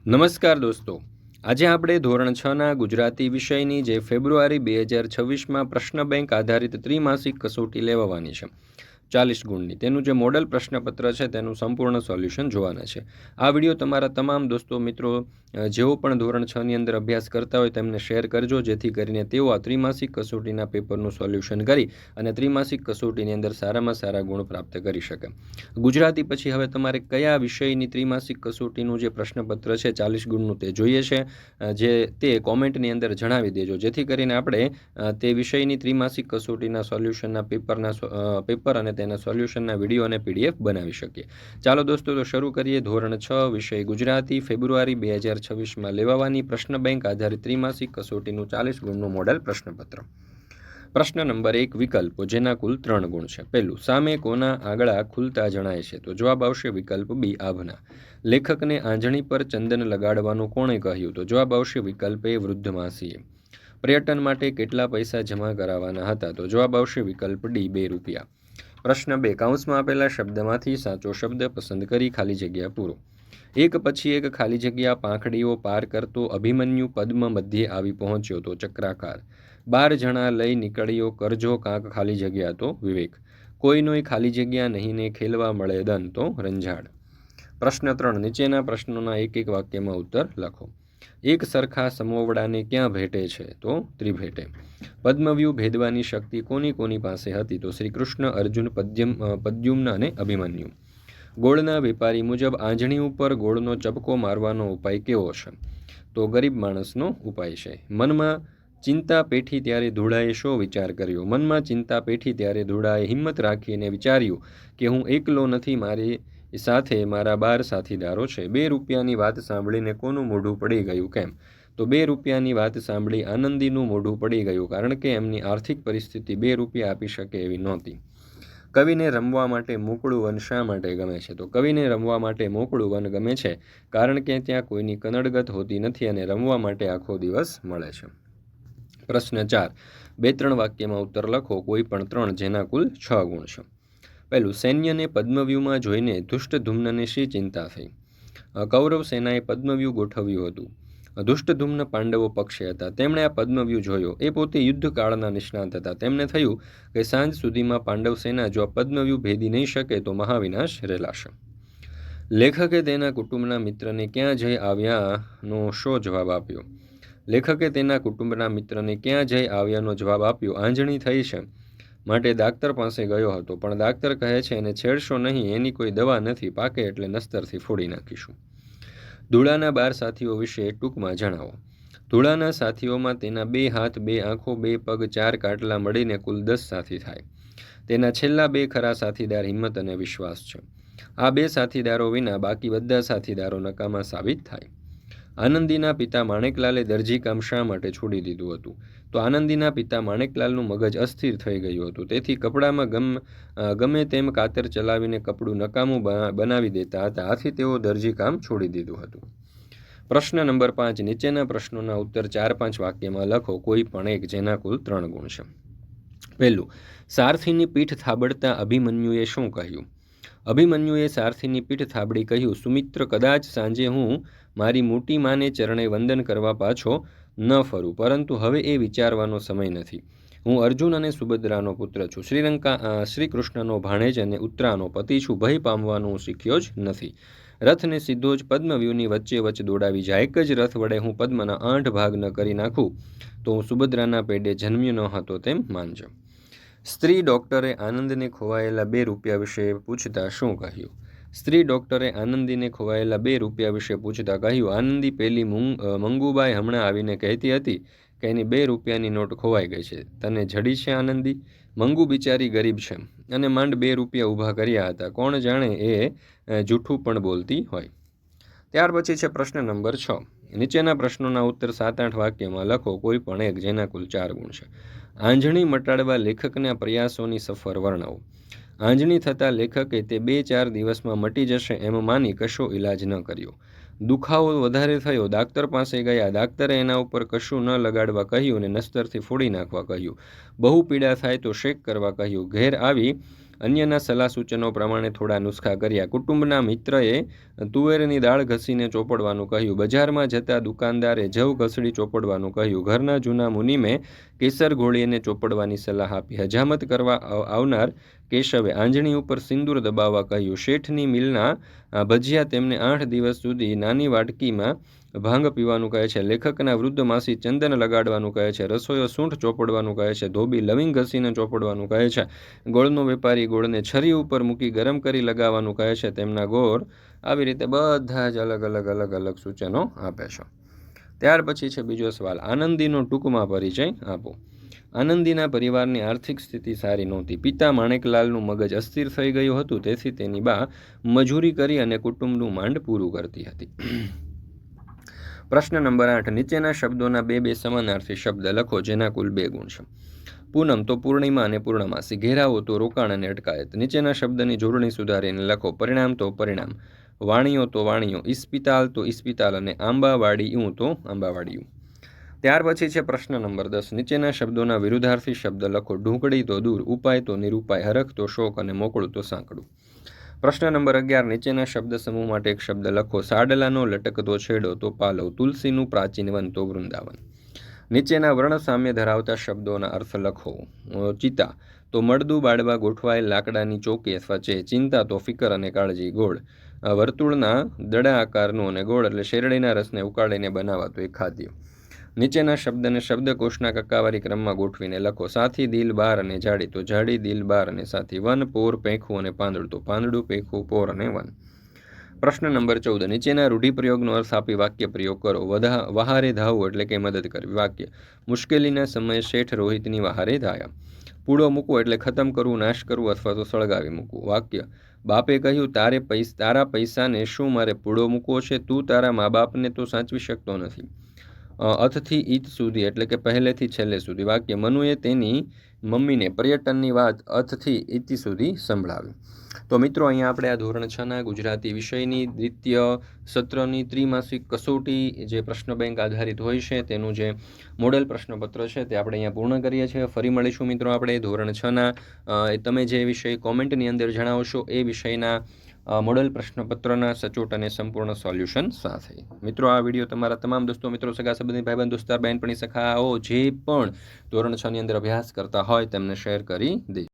નમસ્કાર દોસ્તો, આજે આપણે ધોરણ 6ના ગુજરાતી વિષયની જે ફેબ્રુઆરી 2026માં પ્રશ્ન બેંક આધારિત ત્રિમાસિક કસોટી લેવાની છે 40 ગુણની, તેનું જે મોડલ પ્રશ્નપત્ર છે તેનું સંપૂર્ણ સોલ્યુશન જોવાના છે. આ વિડીયો તમારા તમામ દોસ્તો મિત્રો જેઓ પણ ધોરણ 6ની અંદર અભ્યાસ કરતા હોય તેમને શેર કરજો, જેથી કરીને તેઓ આ ત્રિમાસિક કસોટીના પેપરનું સોલ્યુશન કરી અને ત્રિમાસિક કસોટીની અંદર સારામાં સારા ગુણ પ્રાપ્ત કરી શકે. ગુજરાતી પછી હવે તમારે કયા વિષયની ત્રિમાસિક કસોટીનું જે પ્રશ્નપત્ર છે 40 ગુણનું તે જોઈએ છે, જે તે કોમેન્ટની અંદર જણાવી દેજો, જેથી કરીને આપણે તે વિષયની ત્રિમાસિક કસોટીના સોલ્યુશનના પેપર અને તેના સોલ્યુશનના વિડીયો અને પીડીએફ બનાવી શકીએ. ચાલો દોસ્તો, તો શરૂ કરીએ. ધોરણ 6 વિષય ગુજરાતી ફેબ્રુઆરી 2026માં લેવાવાની પ્રશ્ન બેંક આધારિત ત્રિમાસિક કસોટીનું 40 ગુણનું મોડેલ પ્રશ્નપત્ર. પ્રશ્ન નંબર 1, વિકલ્પો, જેના કુલ 3 ગુણ છે. પહેલું, સામે કોના આંગળા ખુલતા જણાય છે? તો જવાબ આવશે વિકલ્પ બી, આભના. લેખકને આંજણી પર ચંદન લગાડવાનું કોણે કહ્યું? તો જવાબ આવશે વિકલ્પ એ, વૃદ્ધ માસીએ. પર્યટન માટે કેટલા પૈસા જમા કરાવવાના હતા? તો જવાબ આવશે વિકલ્પ ડી, 2 રૂપિયા. પ્રશ્ન 2, કૌંસમાં આપેલા શબ્દમાંથી સાચો શબ્દ પસંદ કરી ખાલી જગ્યા પૂરો. એક પછી એક ખાલી જગ્યા પાંખડીઓ પાર કરતો અભિમન્યુ પદ્મ મધ્યે આવી પહોંચ્યો તો ચક્રાકાર. 12 જણા લઈ નીકળ્યો કરજો કાંક ખાલી જગ્યા તો વિવેક. કોઈનોય ખાલી જગ્યા નહીં ને ખેલવા મળે દન તો રંજાડ. પ્રશ્ન 3, નીચેના પ્રશ્નોના એક એક વાક્યમાં ઉત્તર લખો. એક સરખા સમોવડાને ક્યાં ભેટે છે? તો ત્રિભેટે. પદ્મવ્યૂહ ભેદવાની શક્તિ કોની કોની પાસે હતી? તો શ્રી કૃષ્ણ, અર્જુન, પ્રદ્યુમ્ન અને અભિમન્યુ. ગોળના વેપારી મુજબ આંજણી ઉપર ગોળનો ચપકો મારવાનો ઉપાય કેવો છે? તો ગરીબ માણસનો ઉપાય છે. મનમાં ચિંતા પેઠી ત્યારે ધૂળાએ શો વિચાર કર્યો? મનમાં ચિંતા પેઠી ત્યારે ધૂળાએ હિંમત રાખીને વિચાર્યું કે હું એકલો નથી, મારી સાથે મારા 12 સાથીદારો છે. 2 રૂપિયાની વાત સાંભળીને કોનું મોઢું પડી ગયું? કેમ? તો 2 રૂપિયાની વાત સાંભળી આનંદીનું મોઢું પડી ગયું, કારણ કે એમની આર્થિક પરિસ્થિતિ 2 રૂપિયા આપી શકે એવી નહોતી. કવિને રમવા માટે મોકળું વન શા માટે ગમે છે? તો કવિને રમવા માટે મોકળું વન ગમે છે કારણ કે ત્યાં કોઈની કનડગત હોતી નથી અને રમવા માટે આખો દિવસ મળે છે. પ્રશ્ન 4, 2-3 વાક્યમાં ઉત્તર લખો, કોઈ પણ 3, જેના કુલ 6 ગુણ છે. પહેલું, સૈન્યને પદ્મવ્યૂહમાં જોઈને ધૃષ્ટદ્યુમ્નને શી ચિંતા થઈ? કૌરવ સેનાએ પદ્મવ્યૂહ ગોઠવ્યું હતું. ધૃષ્ટદ્યુમ્ન પાંડવો પક્ષે હતા. તેમણે આ પદ્મવ્યૂહ જોયો. એ પોતે યુદ્ધકાળના નિષ્ણાત હતા. તેમને થયું કે સાંજ સુધીમાં પાંડવ સેના જો આ પદ્મવ્યૂહ ભેદી નહીં શકે તો મહાવિનાશ રેલાશે. લેખકે તેના કુટુંબના મિત્રને ક્યાં જઈ આવ્યાનો શો જવાબ આપ્યો? લેખકે તેના કુટુંબના મિત્રને ક્યાં જઈ આવ્યાનો જવાબ આપ્યો? આંજણી થઈ છે માટે દાક્તર પાસે ગયો હતો, પણ દાક્તર કહે છે એને છેડશો નહીં, એની કોઈ દવા નથી, પાકે એટલે નસ્તરથી ફોડી નાખીશું. ધૂળાના 12 સાથીઓ વિશે ટૂંકમાં જણાવો. ધૂળાના સાથીઓમાં તેના 2 હાથ, 2 આંખો, 2 પગ, 4 કાટલા મળીને કુલ 10 સાથી થાય. તેના છેલ્લા 2 ખરા સાથીદાર હિંમત અને વિશ્વાસ છે. આ 2 સાથીદારો વિના બાકી બધા સાથીદારો નકામા સાબિત થાય. આનંદીના પિતા માણેકલાલે દરજીકામ શા માટે છોડી દીધું હતું? તો આનંદીના પિતા માણેકલાલનું મગજ અસ્થિર થઈ ગયું હતું, તેથી કપડામાં ગમે તેમ કાતર ચલાવીને કપડું નકામું બનાવી દેતા હતા. આથી તેઓ દરજીકામ છોડી દીધું હતું. પ્રશ્ન નંબર 5, નીચેના પ્રશ્નોના ઉત્તર 4-5 વાક્યમાં લખો, કોઈ પણ એક, જેના કુલ 3 ગુણ છે. પહેલું, સારથીની પીઠ થાબડતા અભિમન્યુએ શું કહ્યું? અભિમન્યુએ સારથીની પીઠ થાબડી કહ્યું, સુમિત્ર, કદાચ સાંજે હું મારી મોટી માને ચરણે વંદન કરવા પાછો ન ફરું, પરંતુ હવે એ વિચારવાનો સમય નથી. હું અર્જુન અને સુભદ્રાનો પુત્ર છું, શ્રી કૃષ્ણનો ભાણેજ અને ઉત્તરાનો પતિ છું. ભય પામવાનું હું શીખ્યો જ નથી. રથને સીધો જ પદ્મવ્યૂહની વચ્ચે દોડાવી જાય. એક જ રથ વડે હું પદ્મના 8 ભાગ ન કરી નાખું તો હું સુભદ્રાના પેડે જન્મ્યો ન હતો તેમ માનજો. સ્ત્રી ડૉક્ટરે આનંદને ખોવાયેલા 2 રૂપિયા વિશે પૂછતા શું કહ્યું? સ્ત્રી ડૉક્ટરે આનંદીને ખોવાયેલા 2 રૂપિયા વિશે પૂછતા કહ્યું, આનંદી પેલી મંગુબાઈ હમણાં આવીને કહેતી હતી કે એની 2 રૂપિયાની નોટ ખોવાઈ ગઈ છે. તને જડી છે આનંદી? મંગુ બિચારી ગરીબ છે અને માંડ 2 રૂપિયા ઊભા કર્યા હતા. કોણ જાણે એ જૂઠું પણ બોલતી હોય. ત્યાર પછી છે પ્રશ્ન નંબર 6. નીચેના પ્રશ્નોના ઉત્તર 7-8 વાક્યમાં લખો, કોઈ પણ એક, જેના કુલ 4 ગુણ છે. આંજણી મટાડવા લેખકના પ્રયાસોની સફર વર્ણવો. આંજણી થતાં લેખકે તે 2-4 દિવસમાં મટી જશે એમ માની કશો ઈલાજ ન કર્યો. દુખાવો વધારે થયો, દાક્તર પાસે ગયા. દાક્તરે એના ઉપર કશું ન લગાડવા કહ્યું અને નસ્તરથી ફોડી નાખવા કહ્યું. બહુ પીડા થાય તો શેક કરવા કહ્યું. ઘેર આવી અન્યના સલાહ સૂચનો પ્રમાણે થોડા નુસ્ખા કર્યા. કુટુંબના મિત્રએ તુવેરની દાળ ઘસીને ચોપડવાનું કહ્યું. બજારમાં જતા દુકાનદારે જવ ઘસડી ચોપડવાનું કહ્યું. ઘરના જૂના મુનિમે કેસર ઘોળીને ચોપડવાની સલાહ આપી. હજામત કરવા આવનાર કેશવે આંજણી ઉપર સિંદૂર દબાવવા કહ્યું. શેઠની મિલના ભજીયા તેમને 8 દિવસ સુધી નાની વાટકીમાં ભાંગ પીવાનું કહે છે. લેખકના વૃદ્ધ માસી ચંદન લગાડવાનું કહે છે. રસોઈયો સૂંઠ ચોપડવાનું કહે છે. ધોબી લવિંગ ઘસીને ચોપડવાનું કહે છે. ગોળનો વેપારી ગોળને છરી ઉપર મૂકી ગરમ કરી લગાવવાનું કહે છે. તેમના ગોળ આવી રીતે બધા જ અલગ અલગ સૂચનો આપે છે. ત્યાર પછી છે બીજો સવાલ, આનંદીનો ટૂંકમાં પરિચય આપો. આનંદીના પરિવારની આર્થિક સ્થિતિ સારી નહોતી. પિતા માણેકલાલનું મગજ અસ્થિર થઈ ગયું હતું, તેથી તેની બા મજૂરી કરી અને કુટુંબનું માંડ પૂરું કરતી હતી. પ્રશ્ન નંબર 8, નીચેના શબ્દોના બે સમાનાર્થી શબ્દ લખો જેના કુલ 2 ગુણ છે. પૂનમ તો પૂર્ણિમા અને પૂર્ણમાસી. ઘેરાવો તો રોકાણ અને અટકાયત. નીચેના શબ્દની જોડણી સુધારીને લખો. પરિણામ તો પરિણામ, વાણીઓ તો વાણીઓ, ઇસ્પિતાલ તો ઇસ્પિતાલ અને આંબાવાડીયું તો આંબાવાડીયું. ત્યાર પછી છે પ્રશ્ન નંબર 10, નીચેના શબ્દોના વિરુદ્ધાર્થી શબ્દ લખો. ઢૂંકડી તો દૂર, ઉપાય તો નિરુપાય, હરખ તો શોક અને મોકળું તો સાંકડું. પ્રશ્ન નંબર 11, નીચેના શબ્દ સમૂહ માટે એક શબ્દ લખો. સાડલાનો લટકતો છેડો તો પાલવ, તુલસીનું પ્રાચીન વન તો વૃંદાવન. નીચેના વર્ણ સામ્ય ધરાવતા શબ્દોના અર્થ લખો. ચિતા તો મળદું બાળવા ગોઠવાયેલ લાકડાની ચોકી અથવા ચે. ચિંતા તો ફિકર અને કાળજી. ગોળ વર્તુળના દડા આકારનું અને ગોળ એટલે શેરડીના રસને ઉકાળીને બનાવાતું એક ખાદ્ય. નીચેના શબ્દને શબ્દકોશના કક્કાવારી ક્રમમાં ગોઠવીને લખો. સાથી, દિલ, બાર અને જાડી તો જાડી, દિલ, બાર અને સાથી. વન, પોર, પેખું અને પાંદડું તો પાંદડું, પેખું, પોર અને વન. પ્રશ્ન નંબર 14, નીચેના રૂઢિપ્રયોગનો અર્થ આપી વાક્ય પ્રયોગ કરો. વહારે ધાવવું એટલે કે મદદ કરવી. વાક્ય, મુશ્કેલીના સમયે શેઠ રોહિતની વહારે ધાયા. પૂળો મૂકવો એટલે ખતમ કરવું, નાશ કરવું અથવા તો સળગાવી મૂકવું. વાક્ય, બાપે કહ્યું, તારા પૈસાને શું મારે પૂળો મૂકવો છે? તું તારા મા બાપને તો સાચવી શકતો નથી. અથથી ઈત સુધી એટલે કે પહેલેથી છેલ્લે સુધી. વાક્ય, મનુએ તેની મમ્મીને પર્યટનની વાત અથથી ઈતિ સુધી સંભળાવી. તો મિત્રો, અહીંયા આપણે આ ધોરણ 6ના ગુજરાતી વિષયની દ્વિતીય સત્રની ત્રિમાસિક કસોટી જે પ્રશ્ન બેંક આધારિત હોય છે તેનું જે મોડેલ પ્રશ્નપત્ર છે તે આપણે અહીંયા પૂર્ણ કરીએ છીએ. ફરી મળીશું મિત્રો આપણે ધોરણ 6ના તમે જે વિષય કોમેન્ટની અંદર જણાવશો એ વિષયના મોડેલ પ્રશ્નપત્રના સચોટ અને સંપૂર્ણ સોલ્યુશન સાથે. મિત્રો, આ વિડીયો તમારા તમામ દોસ્તો મિત્રો, સગા સંબંધી, ભાઈબંધ, દોસ્તાર, બહેનપણી, સખાઓ જે પણ ધોરણ 6ની અંદર અભ્યાસ કરતા હોય તેમને શેર કરી દેજો.